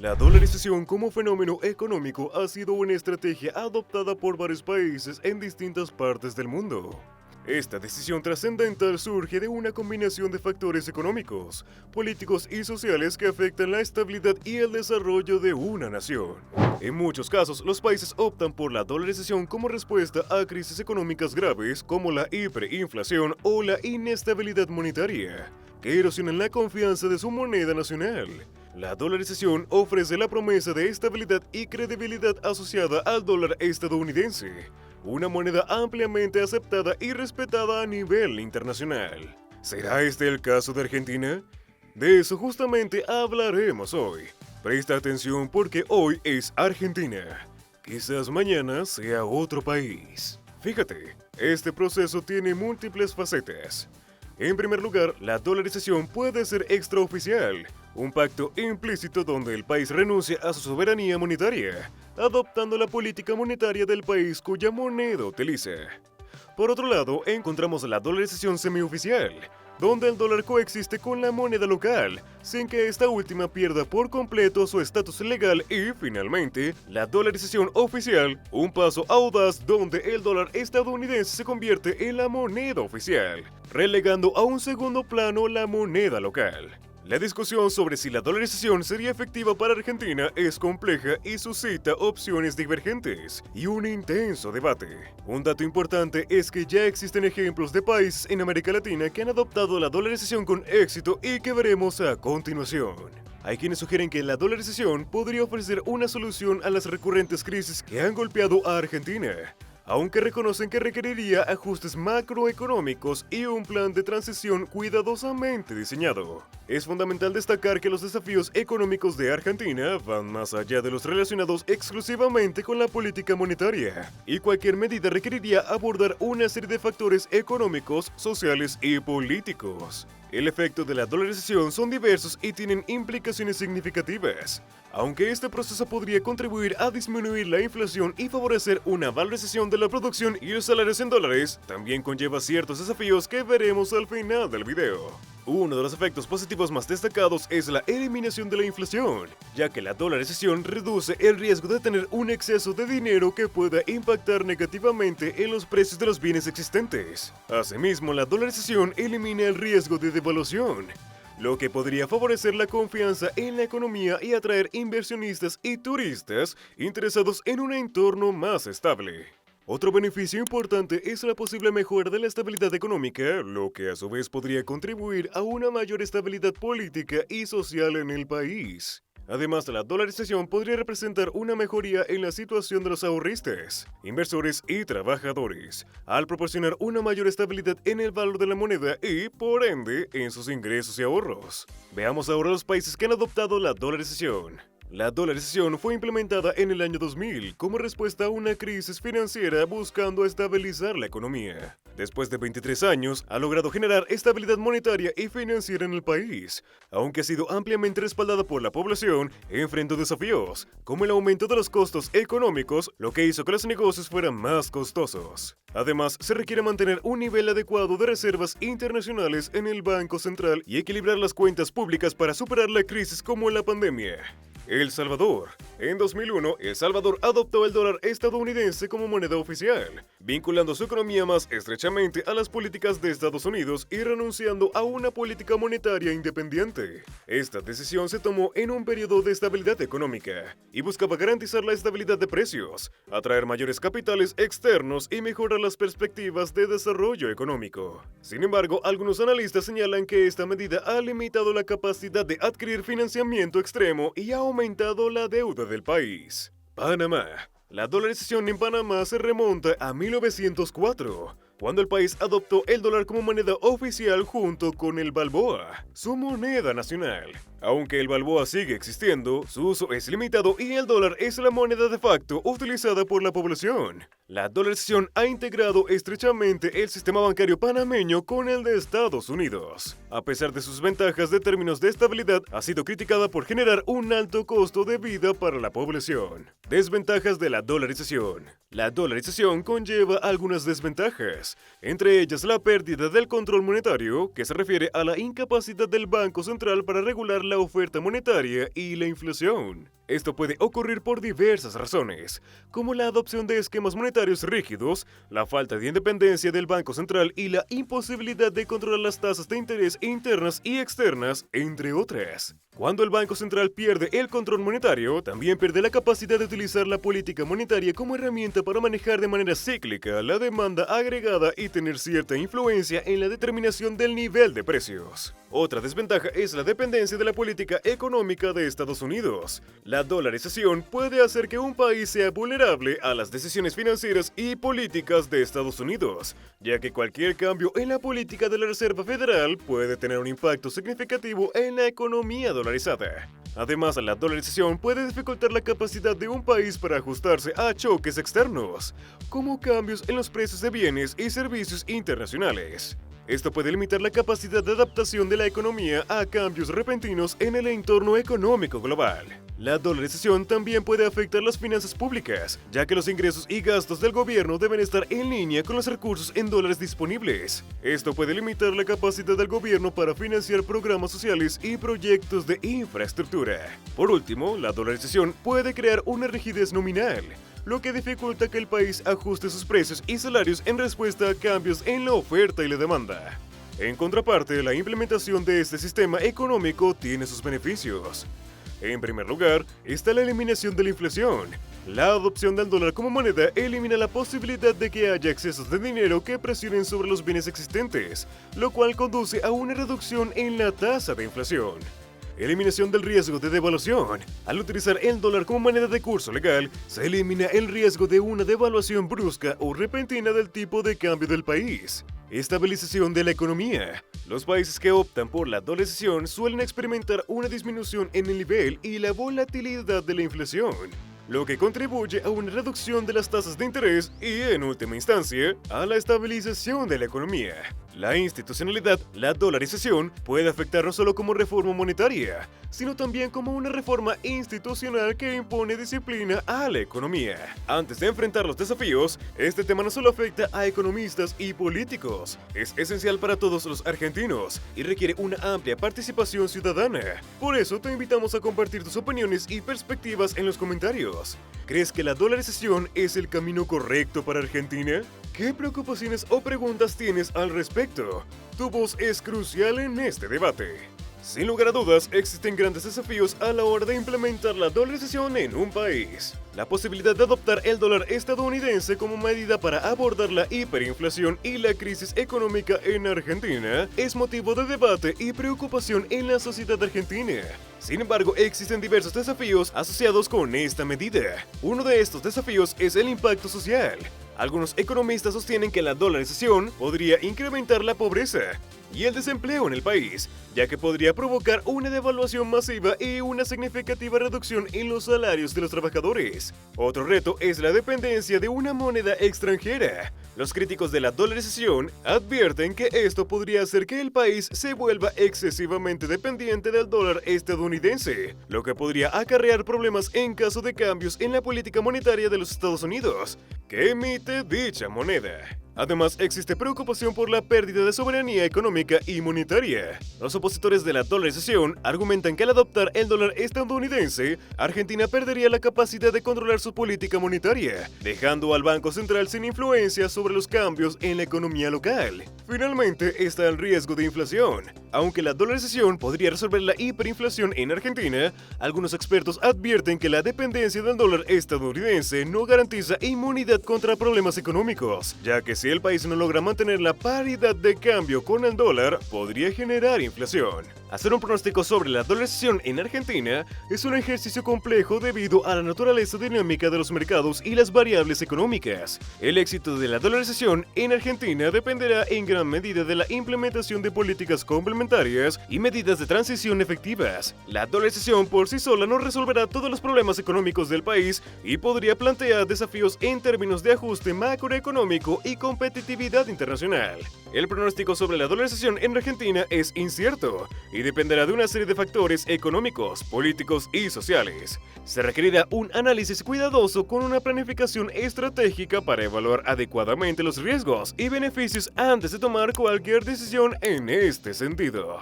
La dolarización como fenómeno económico ha sido una estrategia adoptada por varios países en distintas partes del mundo. Esta decisión trascendental surge de una combinación de factores económicos, políticos y sociales que afectan la estabilidad y el desarrollo de una nación. En muchos casos, los países optan por la dolarización como respuesta a crisis económicas graves como la hiperinflación o la inestabilidad monetaria, que erosionan la confianza de su moneda nacional. La dolarización ofrece la promesa de estabilidad y credibilidad asociada al dólar estadounidense, una moneda ampliamente aceptada y respetada a nivel internacional. ¿Será este el caso de Argentina? De eso justamente hablaremos hoy. Presta atención porque hoy es Argentina. Quizás mañana sea otro país. Fíjate, este proceso tiene múltiples facetas. En primer lugar, la dolarización puede ser extraoficial, un pacto implícito donde el país renuncia a su soberanía monetaria, adoptando la política monetaria del país cuya moneda utiliza. Por otro lado, encontramos la dolarización semioficial, donde el dólar coexiste con la moneda local, sin que esta última pierda por completo su estatus legal y, finalmente, la dolarización oficial, un paso audaz donde el dólar estadounidense se convierte en la moneda oficial, relegando a un segundo plano la moneda local. La discusión sobre si la dolarización sería efectiva para Argentina es compleja y suscita opciones divergentes y un intenso debate. Un dato importante es que ya existen ejemplos de países en América Latina que han adoptado la dolarización con éxito y que veremos a continuación. Hay quienes sugieren que la dolarización podría ofrecer una solución a las recurrentes crisis que han golpeado a Argentina, aunque reconocen que requeriría ajustes macroeconómicos y un plan de transición cuidadosamente diseñado. Es fundamental destacar que los desafíos económicos de Argentina van más allá de los relacionados exclusivamente con la política monetaria, y cualquier medida requeriría abordar una serie de factores económicos, sociales y políticos. El efecto de la dolarización son diversos y tienen implicaciones significativas. Aunque este proceso podría contribuir a disminuir la inflación y favorecer una valorización de la producción y los salarios en dólares, también conlleva ciertos desafíos que veremos al final del video. Uno de los efectos positivos más destacados es la eliminación de la inflación, ya que la dolarización reduce el riesgo de tener un exceso de dinero que pueda impactar negativamente en los precios de los bienes existentes. Asimismo, la dolarización elimina el riesgo de devaluación, lo que podría favorecer la confianza en la economía y atraer inversionistas y turistas interesados en un entorno más estable. Otro beneficio importante es la posible mejora de la estabilidad económica, lo que a su vez podría contribuir a una mayor estabilidad política y social en el país. Además, la dolarización podría representar una mejoría en la situación de los ahorristas, inversores y trabajadores, al proporcionar una mayor estabilidad en el valor de la moneda y, por ende, en sus ingresos y ahorros. Veamos ahora los países que han adoptado la dolarización. La dolarización fue implementada en el año 2000 como respuesta a una crisis financiera buscando estabilizar la economía. Después de 23 años, ha logrado generar estabilidad monetaria y financiera en el país. Aunque ha sido ampliamente respaldada por la población, enfrentó desafíos, como el aumento de los costos económicos, lo que hizo que los negocios fueran más costosos. Además, se requiere mantener un nivel adecuado de reservas internacionales en el Banco Central y equilibrar las cuentas públicas para superar la crisis como en la pandemia. El Salvador. En 2001, El Salvador adoptó el dólar estadounidense como moneda oficial, vinculando su economía más estrechamente a las políticas de Estados Unidos y renunciando a una política monetaria independiente. Esta decisión se tomó en un periodo de estabilidad económica y buscaba garantizar la estabilidad de precios, atraer mayores capitales externos y mejorar las perspectivas de desarrollo económico. Sin embargo, algunos analistas señalan que esta medida ha limitado la capacidad de adquirir financiamiento extremo y ha aumentado la deuda del país. Panamá. La dolarización en Panamá se remonta a 1904, cuando el país adoptó el dólar como moneda oficial junto con el balboa, su moneda nacional. Aunque el balboa sigue existiendo, su uso es limitado y el dólar es la moneda de facto utilizada por la población. La dolarización ha integrado estrechamente el sistema bancario panameño con el de Estados Unidos. A pesar de sus ventajas de términos de estabilidad, ha sido criticada por generar un alto costo de vida para la población. Desventajas de la dolarización. La dolarización conlleva algunas desventajas, entre ellas la pérdida del control monetario, que se refiere a la incapacidad del Banco Central para regular la oferta monetaria y la inflación. Esto puede ocurrir por diversas razones, como la adopción de esquemas monetarios rígidos, la falta de independencia del Banco Central y la imposibilidad de controlar las tasas de interés internas y externas, entre otras. Cuando el Banco Central pierde el control monetario, también pierde la capacidad de utilizar la política monetaria como herramienta para manejar de manera cíclica la demanda agregada y tener cierta influencia en la determinación del nivel de precios. Otra desventaja es la dependencia de la política económica de Estados Unidos. La dolarización puede hacer que un país sea vulnerable a las decisiones financieras y políticas de Estados Unidos, ya que cualquier cambio en la política de la Reserva Federal puede tener un impacto significativo en la economía dolarizada. Además, la dolarización puede dificultar la capacidad de un país para ajustarse a choques externos, como cambios en los precios de bienes y servicios internacionales. Esto puede limitar la capacidad de adaptación de la economía a cambios repentinos en el entorno económico global. La dolarización también puede afectar las finanzas públicas, ya que los ingresos y gastos del gobierno deben estar en línea con los recursos en dólares disponibles. Esto puede limitar la capacidad del gobierno para financiar programas sociales y proyectos de infraestructura. Por último, la dolarización puede crear una rigidez nominal, lo que dificulta que el país ajuste sus precios y salarios en respuesta a cambios en la oferta y la demanda. En contraparte, la implementación de este sistema económico tiene sus beneficios. En primer lugar, está la eliminación de la inflación. La adopción del dólar como moneda elimina la posibilidad de que haya excesos de dinero que presionen sobre los bienes existentes, lo cual conduce a una reducción en la tasa de inflación. Eliminación del riesgo de devaluación. Al utilizar el dólar como moneda de curso legal, se elimina el riesgo de una devaluación brusca o repentina del tipo de cambio del país. Estabilización de la economía. Los países que optan por la dolarización suelen experimentar una disminución en el nivel y la volatilidad de la inflación, lo que contribuye a una reducción de las tasas de interés y, en última instancia, a la estabilización de la economía. La institucionalidad, la dolarización, puede afectar no solo como reforma monetaria, sino también como una reforma institucional que impone disciplina a la economía. Antes de enfrentar los desafíos, este tema no solo afecta a economistas y políticos, es esencial para todos los argentinos y requiere una amplia participación ciudadana. Por eso te invitamos a compartir tus opiniones y perspectivas en los comentarios. ¿Crees que la dolarización es el camino correcto para Argentina? ¿Qué preocupaciones o preguntas tienes al respecto? Tu voz es crucial en este debate. Sin lugar a dudas, existen grandes desafíos a la hora de implementar la dolarización en un país. La posibilidad de adoptar el dólar estadounidense como medida para abordar la hiperinflación y la crisis económica en Argentina es motivo de debate y preocupación en la sociedad argentina. Sin embargo, existen diversos desafíos asociados con esta medida. Uno de estos desafíos es el impacto social. Algunos economistas sostienen que la dolarización podría incrementar la pobreza y el desempleo en el país, ya que podría provocar una devaluación masiva y una significativa reducción en los salarios de los trabajadores. Otro reto es la dependencia de una moneda extranjera. Los críticos de la dolarización advierten que esto podría hacer que el país se vuelva excesivamente dependiente del dólar estadounidense, lo que podría acarrear problemas en caso de cambios en la política monetaria de los Estados Unidos, que emite dicha moneda. Además, existe preocupación por la pérdida de soberanía económica y monetaria. Los opositores de la dolarización argumentan que al adoptar el dólar estadounidense, Argentina perdería la capacidad de controlar su política monetaria, dejando al Banco Central sin influencia sobre los cambios en la economía local. Finalmente, está el riesgo de inflación. Aunque la dolarización podría resolver la hiperinflación en Argentina, algunos expertos advierten que la dependencia del dólar estadounidense no garantiza inmunidad contra problemas económicos, ya que si el país no logra mantener la paridad de cambio con el dólar, podría generar inflación. Hacer un pronóstico sobre la dolarización en Argentina es un ejercicio complejo debido a la naturaleza dinámica de los mercados y las variables económicas. El éxito de la dolarización en Argentina dependerá en gran medida de la implementación de políticas complementarias y medidas de transición efectivas. La dolarización por sí sola no resolverá todos los problemas económicos del país y podría plantear desafíos en términos de ajuste macroeconómico y competitividad internacional. El pronóstico sobre la dolarización en Argentina es incierto y dependerá de una serie de factores económicos, políticos y sociales. Se requerirá un análisis cuidadoso con una planificación estratégica para evaluar adecuadamente los riesgos y beneficios antes de tomar cualquier decisión en este sentido.